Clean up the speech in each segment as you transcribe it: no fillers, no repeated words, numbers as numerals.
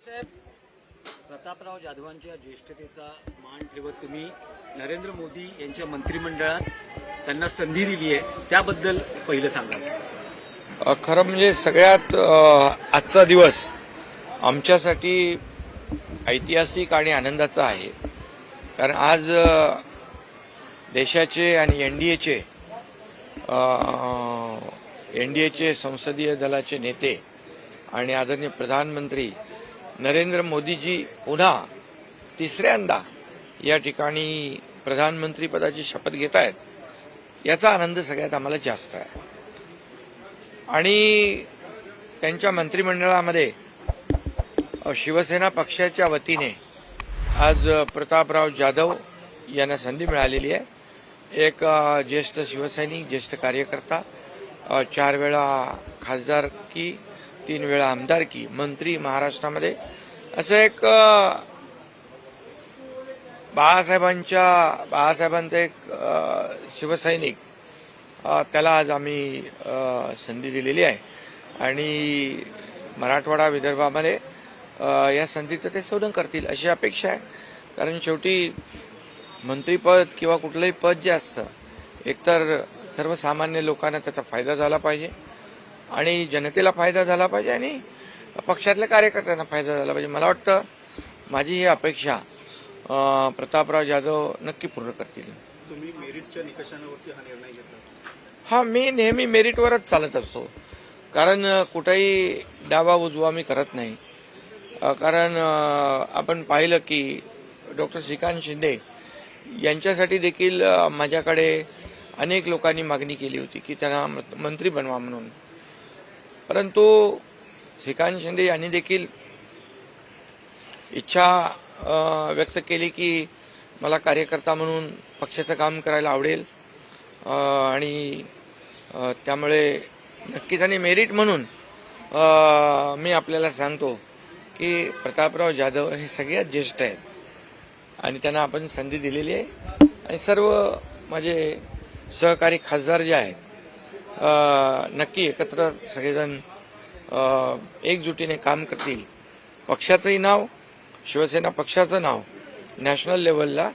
साहेब, प्रतापराव जाधवांच्या ज्येष्ठतेचा मान ठेवत तुम्ही नरेंद्र मोदी यांच्या मंत्रिमंडळात त्यांना संधी दिली आहे, त्याबद्दल पहिलं सांगा. खरं म्हणजे सगळ्यात आजचा दिवस आमच्यासाठी ऐतिहासिक आणि आनंदाचा आहे. कारण आज देशाचे आणि एनडीएचे संसदीय दलाचे नेते आणि आदरणीय प्रधानमंत्री नरेंद्र मोदीजी पुन्हा तिसऱ्यांदा या ठिकाणी प्रधानमंत्री पदाची शपथ घेत आहेत, याचा आनंद सगळ्यात आम्हाला जास्त आहे. आणि त्यांच्या मंत्रिमंडळामध्ये शिवसेना पक्षाच्या वतीने आज प्रतापराव जाधव यांना संधी मिळालेली आहे. एक ज्येष्ठ शिवसैनिक, ज्येष्ठ कार्यकर्ता, 4 वेळा खासदारकी, 3 वेळा आमदारकी, मंत्री महाराष्ट्रामध्ये, असं एक बाळासाहेबांचा एक शिवसैनिक, त्याला आज आम्ही संधी दिलेली आहे. आणि मराठवाडा विदर्भामध्ये या संधीचं ते शोधन करतील अशी अपेक्षा आहे. कारण शेवटी मंत्रीपद किंवा कुठलंही पद जे असतं, एकतर सर्वसामान्य लोकांना त्याचा फायदा झाला पाहिजे आणि जनतेला फायदा झाला पाहिजे आणि पक्षातल्या कार्यकर्त्यांना फायदा झाला पाहिजे. मला वाटतं माझी ही अपेक्षा प्रतापराव जाधव नक्की पूर्ण करतील. तुम्ही मेरिटच्या निकषांवरती हा निर्णय घेतला? हा, मी नेहमी मेरिटवरच चालत असतो. कारण कुठेही डावा उजवा मी करत नाही. कारण आपण पाहिलं की डॉक्टर श्रीकांत शिंदे यांच्यासाठी देखील माझ्याकडे अनेक लोकांनी मागणी केली होती की त्यांना मंत्री बनवा म्हणून. परंतु श्रीकांत शिंदे यांनी देखील इच्छा व्यक्त केली की मला कार्यकर्ता म्हणून पक्षाचं काम करायला आवडेल. आणि त्यामुळे नक्कीच आणि मेरिट म्हणून मी आपल्याला सांगतो की प्रतापराव जाधव हे सगळ्यात ज्येष्ठ आहेत आणि त्यांना आपण संधी दिलेली आहे. आणि सर्व माझे सहकारी खासदार जे आहेत, नक्की एकत्र सगळेजण एकजुटीने काम करतील. पक्षाचंही नाव, शिवसेना पक्षाचं नाव नॅशनल लेवलला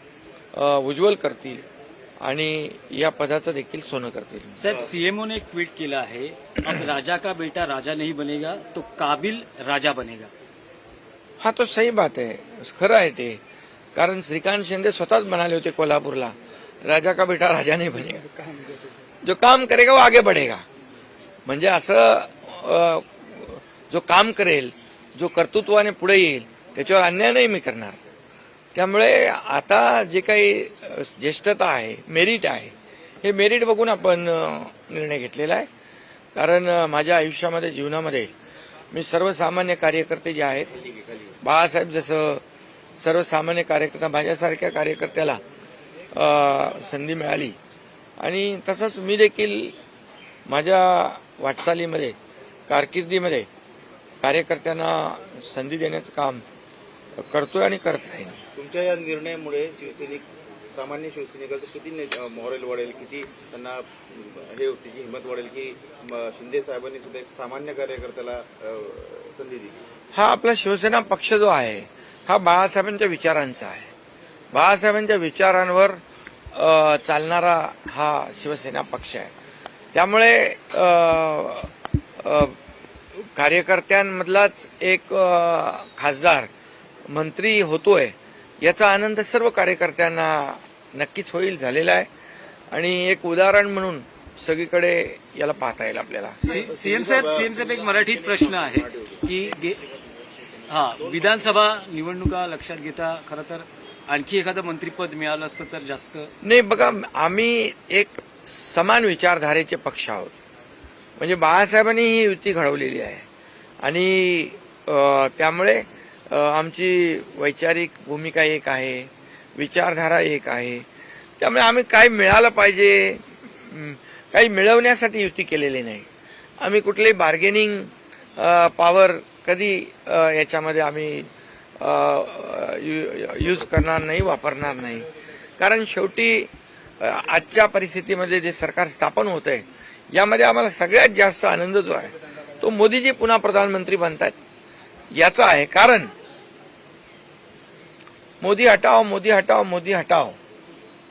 उज्ज्वल करतील आणि या पदाचं देखील सोनं करतील. साहेब, सीएमओ ने एक ट्वीट केलं आहे, अब राजा का बेटा राजा नहीं बनेगा तो काबिल राजा बनेगा. हा, तो सही बात आहे, खरं आहे ते. कारण श्रीकांत शिंदे स्वतःच म्हणाले होते कोल्हापूरला, राजा का बेटा राजा नहीं बनेगा, जो काम करेगा वो आगे बढ़ेगा. म्हणजे असं जो काम करेल, जो कर्तृत्वाने पुढे येईल, त्याच्यावर अन्याय नाही मी करणार. त्यामुळे आता जे काही ज्येष्ठता आहे, मेरिट आहे, हे मेरिट बघून आपण निर्णय घेतलेला आहे. कारण माझ्या आयुष्यामध्ये, जीवनामध्ये मी सर्वसामान्य कार्यकर्ते जे आहेत, बाळासाहेब जसं सर्वसामान्य कार्यकर्ता, माझ्यासारख्या कार्यकर्त्याला संधी मिळाली आणि तसंच मी देखील माझ्या वाटचालीमध्ये, कारकिर्दीमध्ये कार्यकर्त्यांना संधी देण्याचं काम करतोय आणि करत राहीन. तुमच्या या निर्णयामुळे सामान्य शिवसैनिकांचं किती मॉरल वाढेल, किती त्यांना हे होती की हिंमत वाढेल की शिंदे साहेबांनी सुद्धा एक सामान्य कार्यकर्त्याला संधी दिली. हा आपला शिवसेना पक्ष जो आहे, हा बाळासाहेबांच्या विचारांचा आहे. बाळासाहेबांच्या विचारांवर चालणारा हा शिवसेना पक्ष आहे. त्यामुळे कार्यकर्त्यांमधलाच एक खासदार मंत्री होतोय, याचा आनंद सर्व कार्यकर्त्यांना नक्कीच होईल, झालेला आहे. आणि एक उदाहरण म्हणून सगळीकडे याला पाहता येईल आपल्याला. सीएम साहेब, एक मराठीत प्रश्न आहे की विधानसभा निवडणुका लक्षात घेता खरं तर आणखी एखादं मंत्रीपद मिळालं असतं तर जास्त नाही. बघा, आम्ही एक समान विचारधारेचे पक्ष आहोत. म्हणजे बाळासाहेबांनी ही युती घडवलेली आहे आणि त्यामुळे आमची वैचारिक भूमिका एक आहे, विचारधारा एक आहे. त्यामुळे आम्ही काय मिळालं पाहिजे, काही मिळवण्यासाठी युती केलेली नाही. आम्ही कुठलीही बार्गेनिंग पॉवर कधी याच्यामध्ये आम्ही यूज करणार नाही, वापरणार नाही. कारण शेवटी आजच्या परिस्थितीमध्ये जे सरकार स्थापन होत आहे, यामध्ये आम्हाला सगळ्यात जास्त आनंद जो आहे तो मोदीजी पुन्हा प्रधानमंत्री बनतात याचा आहे. कारण मोदी हटाओ, मोदी हटाओ, मोदी हटाओ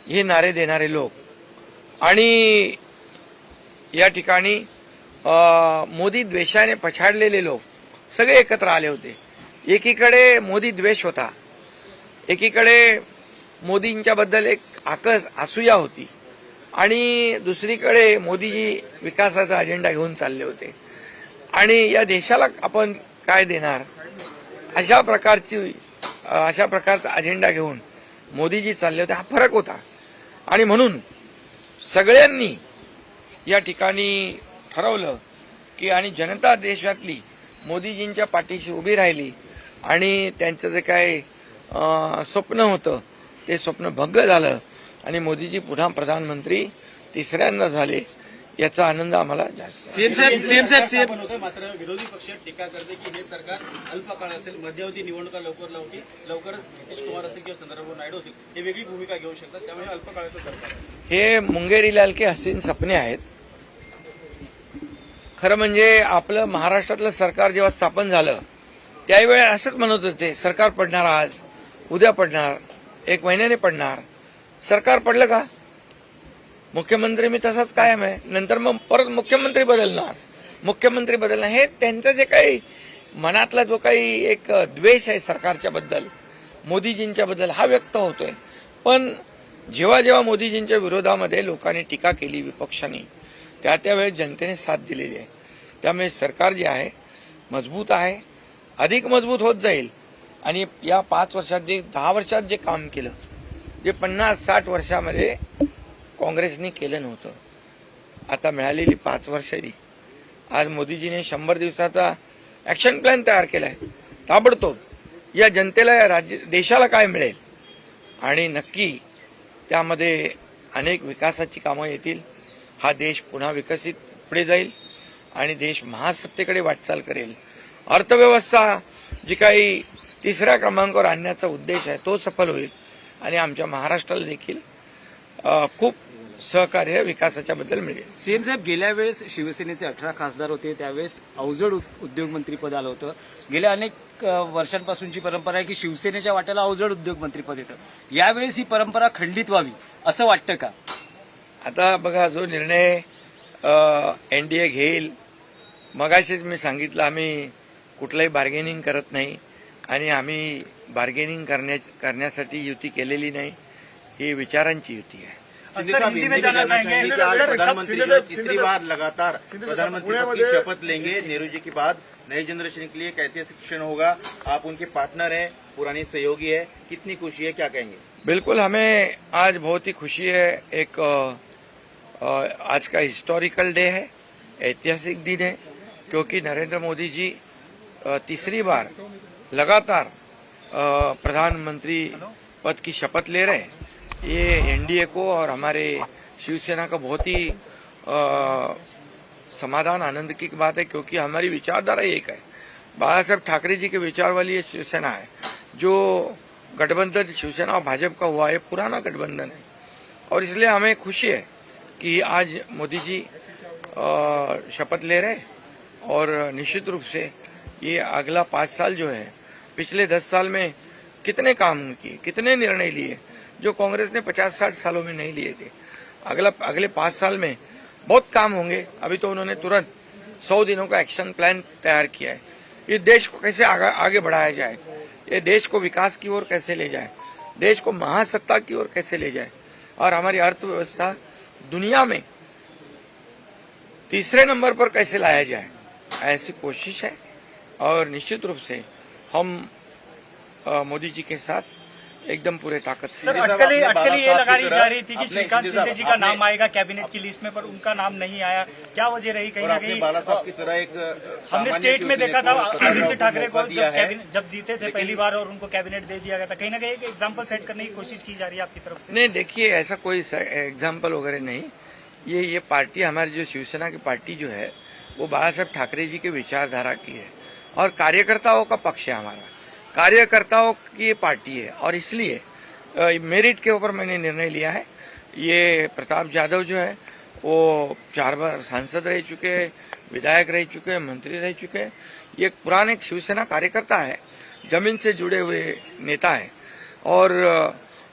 हे नारे देणारे लोक आणि या ठिकाणी मोदी द्वेषाने पछाडलेले लोक सगळे एकत्र आले होते. एकीकडे मोदी द्वेष होता, एकीकडे मोदींच्याबद्दल एक आकस असूया होती आणि दुसरीकडे मोदीजी विकासाचा अजेंडा घेऊन चालले होते आणि या देशाला आपण काय देणार अशा प्रकारचा अजेंडा घेऊन मोदीजी चालले होते. हा फरक होता आणि म्हणून सगळ्यांनी या ठिकाणी ठरवलं की आणि जनता देशातली मोदीजींच्या पाठीशी उभी राहिली आणि त्यांचं जे काय स्वप्न होतं ते स्वप्न भंग झालं आणि मोदीजी पुन्हा प्रधानमंत्री तिसऱ्यांदा झाले. याचा आनंद आम्हाला जास्त. सीएम साहेब मात्र विरोधी पक्ष टीका करते की हे सरकार अल्पकाळ असेल, मध्यावधी निवडणुका लवकरच नितीश कुमार असेल किंवा चंद्रबाबू नायडू असेल हे वेगळी भूमिका घेऊ शकतात, त्यामुळे अल्पकाळाचं सरकार हे मुंगेरीलाल के हसीन सपने आहेत. खरं म्हणजे आपलं महाराष्ट्रातलं सरकार जेव्हा स्थापन झालं त्यावेळी असंच म्हणत होते सरकार पडणार, आज उद्या पडणार, 1 महिन्याने पडणार. सरकार पडलं का? मुख्यमंत्री मी तसाच कायम आहे, नंतर मग परत मुख्यमंत्री बदलणार हे त्यांचं जे काही मनातला जो काही एक द्वेष आहे सरकारच्या बद्दल, मोदीजींच्या बद्दल हा व्यक्त होतोय. पण जेव्हा जेव्हा मोदीजींच्या विरोधामध्ये लोकांनी टीका केली विपक्षांनी त्यावेळेस जनतेने साथ दिलेली आहे. त्यामुळे सरकार जे आहे मजबूत आहे, अधिक मजबूत होत जाईल आणि या 5 वर्षात 10 वर्षात जे काम केलं, जे 50-60 वर्षामध्ये काँग्रेसनी केलं नव्हतं, आता मिळालेली 5 वर्षांनी आज मोदीजीने 100 दिवसाचा ॲक्शन प्लॅन तयार केलाय. ताबडतोब या जनतेला, या देशाला काय मिळेल आणि नक्की त्यामध्ये अनेक विकासाची कामं येतील. हा देश पुन्हा विकसित पुढे जाईल आणि देश महासत्तेकडे वाटचाल करेल. अर्थव्यवस्था जी काही 3ऱ्या क्रमांकावर आणण्याचा उद्देश आहे तो सफल होईल आणि आमच्या महाराष्ट्राला देखील खूप सहकार्य विकासाच्या बद्दल मिळेल. सीएम साहेब, गेल्या वेळेस शिवसेनेचे 18 खासदार होते, त्यावेळेस अवजड उद्योगमंत्रीपद आलं होतं. गेल्या अनेक वर्षांपासूनची परंपरा आहे की शिवसेनेच्या वाट्याला अवजड उद्योगमंत्रीपद येतं. यावेळेस ही परंपरा खंडित व्हावी असं वाटतं का? आता बघा, जो निर्णय एनडीए घेईल, मगाशीच मी सांगितलं, आम्ही कुठलंही बार्गेनिंग करत नाही आणि आम्ही बार्गेनिंग करण्यासाठी युती केलेली नाही. ही विचारांची युती आहे. सर, हिंदी में जाना चाहेंगे कि आज प्रधानमंत्री जो 3री बार लगातार प्रधानमंत्री पद की शपथ लेंगे. नेहरू जी के बाद नई जनरेशन के लिए एक ऐतिहासिक क्षण होगा. आप उनके पार्टनर हैं, पुराने सहयोगी है, कितनी खुशी है, क्या कहेंगे? बिल्कुल, हमें आज बहुत ही खुशी है. एक आज का हिस्टोरिकल डे है, ऐतिहासिक दिन है, क्योंकि नरेंद्र मोदी जी 3री बार लगातार प्रधानमंत्री पद की शपथ ले रहे हैं. ये एनडीए को और हमारे शिवसेना का बहुत ही समाधान, आनंद की बात है, क्योंकि हमारी विचारधारा एक है. बाला साहब ठाकरे जी के विचार वाली ये शिवसेना है. जो गठबंधन शिवसेना और भाजपा का हुआ है, पुराना गठबंधन है और इसलिए हमें खुशी है कि आज मोदी जी शपथ ले रहे और निश्चित रूप से ये अगला 5 साल जो है, पिछले 10 साल में कितने काम किए, कितने निर्णय लिए जो कांग्रेस ने 50-60 सालों में नहीं लिए थे. अगले 5 साल में बहुत काम होंगे. अभी तो उन्होंने तुरंत 100 दिनों का एक्शन प्लान तैयार किया है. ये देश को कैसे आगे बढ़ाया जाए, ये देश को विकास की ओर कैसे ले जाए, देश को महासत्ता की ओर कैसे ले जाए और हमारी अर्थव्यवस्था दुनिया में 3रे नंबर पर कैसे लाया जाए, ऐसी कोशिश है. और निश्चित रूप से हम मोदी जी के साथ एकदम पूरे ताकत से. सर, अटकलें ये लगाई जा रही थी कि श्रीकांत शिंदे जी का नाम आएगा कैबिनेट की लिस्ट में, पर उनका नाम नहीं आया. क्या वजह रही? कहीं ना कहीं बाला साहब की तरह एक हमने स्टेट में देखा था आदित्य ठाकरे को जब जीते थे पहली बार और उनको कैबिनेट दे दिया गया था. कहीं ना कहीं एक एग्जाम्पल सेट करने की कोशिश की जा रही है आपकी तरफ से. नहीं, देखिए, ऐसा कोई एग्जाम्पल वगैरह नहीं. ये पार्टी, हमारी जो शिवसेना की पार्टी जो है, वो बाला साहब ठाकरे जी की विचारधारा की है और कार्यकर्ताओं का पक्ष है. हमारा कार्यकर्ताओं की पार्टी है और इसलिए मेरिट के ऊपर मैंने निर्णय लिया है. ये प्रताप यादव जो है वो 4 बार सांसद रह चुके हैं, विधायक रह चुके हैं, मंत्री रह चुके हैं. ये पुराने शिवसेना कार्यकर्ता है, जमीन से जुड़े हुए नेता है और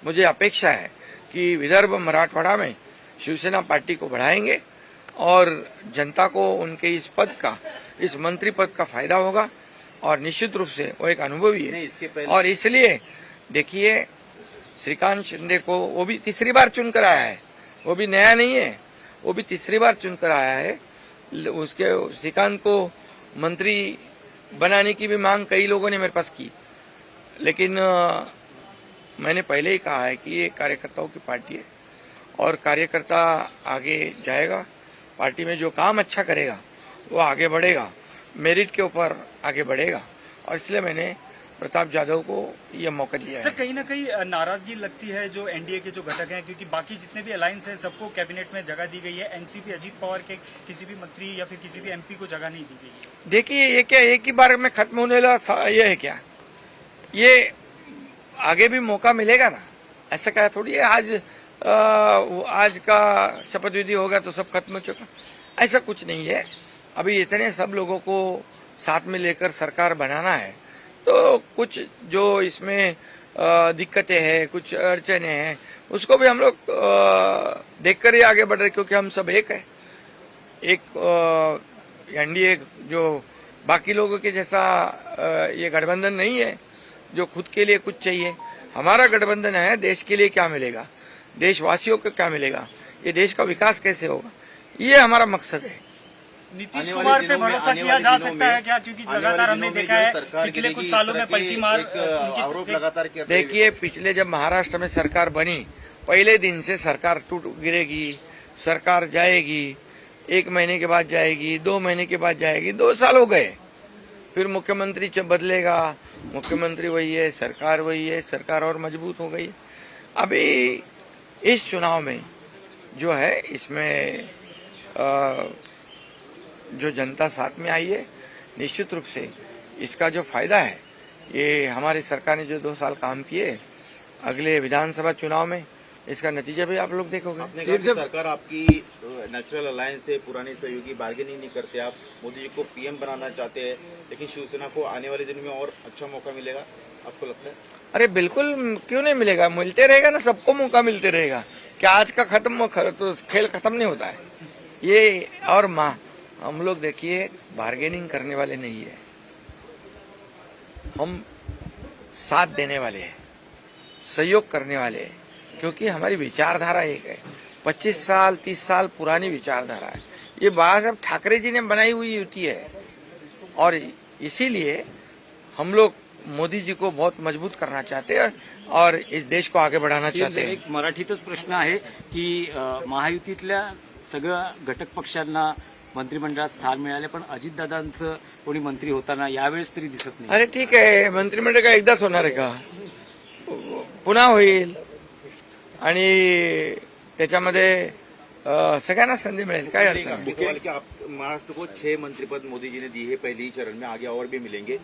मुझे अपेक्षा है कि विदर्भ मराठवाड़ा में शिवसेना पार्टी को बढ़ाएंगे और जनता को उनके इस पद का, इस मंत्री पद का फायदा होगा और निश्चित रूप से वो एक अनुभवी नहीं, है। इसके पहले और इसलिए देखिए श्रीकांत शिंदे को वो भी तीसरी बार चुनकर आया है, वो भी नया नहीं है, वो भी तीसरी बार चुनकर आया है। उसके श्रीकांत को मंत्री बनाने की भी मांग कई लोगों ने मेरे पास की, लेकिन मैंने पहले ही कहा है कि ये कार्यकर्ताओं की पार्टी है और कार्यकर्ता आगे जाएगा, पार्टी में जो काम अच्छा करेगा वो आगे बढ़ेगा, मेरिट के ऊपर आगे बढ़ेगा और इसलिए मैंने प्रताप यादव को यह मौका दिया सर है। कहीं ना कहीं नाराजगी लगती है जो एनडीए के जो घटक हैं, क्योंकि बाकी जितने भी अलायंस हैं सबको कैबिनेट में जगह दी गई है, एनसीपी अजीत पवार के किसी भी मंत्री या फिर किसी भी एमपी को जगह नहीं दी गई है। देखिए ये क्या एक ही बार में खत्म होने वाला ये है क्या? ये आगे भी मौका मिलेगा ना, ऐसा क्या थोड़ी है आज का शपथ विधि होगा तो सब खत्म हो चुका, ऐसा कुछ नहीं है। अभी इतने सब लोगों को साथ में लेकर सरकार बनाना है, तो कुछ जो इसमें दिक्कतें हैं, कुछ अड़चने हैं, उसको भी हम लोग देखकर ही आगे बढ़ रहे, क्योंकि हम सब एक है। एक एनडीए जो बाकी लोगों के जैसा ये गठबंधन नहीं है जो खुद के लिए कुछ चाहिए। हमारा गठबंधन है देश के लिए क्या मिलेगा, देशवासियों को क्या मिलेगा, ये देश का विकास कैसे होगा, ये हमारा मकसद है। नीतीश कुमार पे भरोसा किया जा सकता है क्या? क्योंकि लगातार हमने देखा है पिछले कुछ सालों में पलटी मार आरोप लगातार किया। देखिए पिछले जब महाराष्ट्र में सरकार बनी, पहले दिन से सरकार टूट गिरेगी, सरकार जाएगी, 1 महीने के बाद जाएगी, 2 महीने के बाद जाएगी, 2 साल हो गए, फिर मुख्यमंत्री जब बदलेगा, मुख्यमंत्री वही है, सरकार वही है, सरकार और मजबूत हो गई। अभी इस चुनाव में जो है इसमें जो जनता साथ में आई है, निश्चित रूप से इसका जो फायदा है, ये हमारी सरकार ने जो 2 साल काम किए, अगले विधानसभा चुनाव में इसका नतीजा भी आप लोग देखोगे। आपने कहा कि सरकार आपकी नेचुरल अलायंस है, पुराने सहयोगी, बार्गेनिंग नहीं करते, आप मोदी जी को पीएम बनाना चाहते हैं, लेकिन शिवसेना को आने वाले दिन में और अच्छा मौका मिलेगा, आपको लगता है? अरे बिल्कुल, क्यों नहीं मिलेगा, मिलते रहेगा ना, सबको मौका मिलते रहेगा। क्या आज का तो खेल खत्म नहीं होता है ये। और हम लोग देखिए बार्गेनिंग करने वाले नहीं है, हम साथ देने वाले हैं, सहयोग करने वाले हैं, क्योंकि हमारी विचारधारा एक है, 25 साल 30 साल पुरानी विचारधारा है, ये बाबा साहब ठाकरे जी ने बनाई हुई युति है और इसीलिए हम लोग मोदी जी को बहुत मजबूत करना चाहते हैं और इस देश को आगे बढ़ाना चाहते हैं। एक मराठीतच प्रश्न आहे की महायुतीतल्या सगळ्या घटक पक्षांना मंत्रिमंडळात स्थान मिळाले, पण अजितदादांचं कोणी मंत्री होताना यावेळेस तरी दिसत नाही। अरे ठीक आहे, मंत्रिमंडळ का एकदाच होणार आहे का? पुन्हा होईल आणि त्याच्यामध्ये सगळ्यांना संधी मिळेल, काय अडचण नाही। केवल कि आप महाराष्ट्र को 6 मंत्री पद मोदी जी ने दी है पहले ही चरण में, आगे और भी मिलेंगे।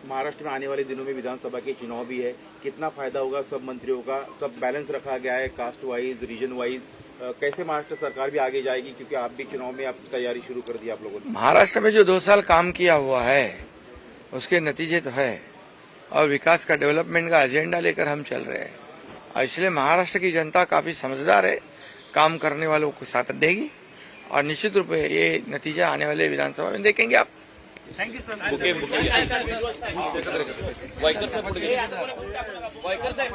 महाराष्ट्र में आने वाले दिनों में विधानसभा के चुनाव भी है, कितना फायदा होगा सब मंत्रियों का? सब बैलेंस रखा गया है कास्ट वाइज, रीजन वाइज, कैसे महाराष्ट्र सरकार भी आगे जाएगी? क्योंकि आप भी चुनाव में आप तैयारी शुरू कर दी आप लोगों ने। महाराष्ट्र में जो 2 साल काम किया हुआ है उसके नतीजे तो है और विकास का, डेवलपमेंट का एजेंडा लेकर हम चल रहे हैं और इसलिए महाराष्ट्र की जनता काफी समझदार है, काम करने वालों को साथ देगी और निश्चित रूप से ये नतीजा आने वाले विधानसभा में देखेंगे आप। Thank you sir. Waikar Saheb